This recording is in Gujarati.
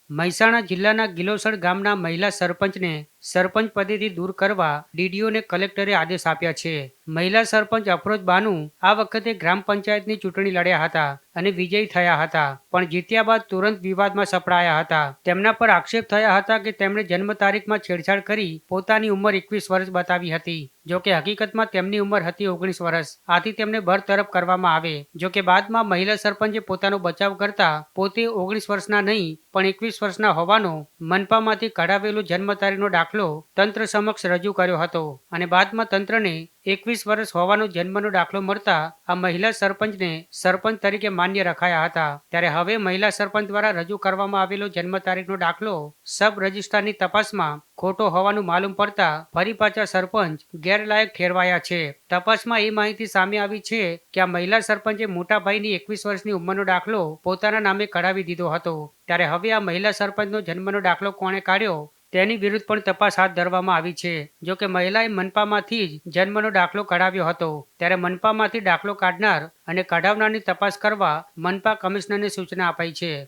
મહેસાણા જિલ્લાના ગિલોસર ગામના મહિલા સરપંચને સરપંચ પદેથી દૂર કરવા ડીડીઓને કલેક્ટરે આદેશ આપ્યા છે. મહિલા સરપંચ અફરોજ બાનુ આ વખતે ગ્રામ પંચાયતની ચૂંટણી લડ્યા હતા અને વિજયી થયા હતા, પણ જીત્યા બાદ તુરંત વિવાદમાં સપડાયા હતા. તેમના પર આક્ષેપ થયા હતા કે તેમણે જન્મ તારીખમાં છેડછાડ કરી પોતાની ઉંમર 21 વર્ષ બતાવી હતી. જોકે હકીકતમાં તેમની ઉંમર હતી 19 વર્ષ. આથી તેમને બરતરફ કરવામાં આવે. જોકે બાદમાં મહિલા સરપંચે પોતાનો બચાવ કરતા પોતે 19 વર્ષના નહીં પણ 21 વર્ષના હોવાનો મનપામાંથી કઢાવેલો જન્મ તારીખનો દાખલો તંત્ર સમક્ષ રજૂ કર્યો હતો અને બાદમાં તંત્રને 21 વર્ષ હોવાનો જન્મનો દાખલો મળતા આ મહિલા સરપંચને સરપંચ તરીકે માન્ય રખાયા હતા. ત્યારે હવે મહિલા સરપંચ દ્વારા રજૂ કરવામાં આવેલો જન્મ તારીખનો દાખલો સબ રજિસ્ટ્રારની તપાસમાં ખોટો હોવાનું માલુમ પડતા ફરી પાછા સરપંચ ગેરલાયક ઠેરવાયા છે. તપાસમાં એ માહિતી સામે આવી છે કે આ મહિલા સરપંચે મોટા ભાઈની 21 વર્ષની ઉંમરનો દાખલો પોતાના નામે કઢાવી દીધો હતો. ત્યારે હવે આ મહિલા સરપંચનો જન્મનો દાખલો કોણે કાઢ્યો તેની વિરુદ્ધ પણ તપાસ હાથ ધરવામાં આવી છે. જોકે મહિલાએ મનપામાંથી જ જન્મનો દાખલો કઢાવ્યો હતો. ત્યારે મનપામાંથી દાખલો કાઢનાર અને કઢાવનારની તપાસ કરવા મનપા કમિશનરને સૂચના અપાઈ છે.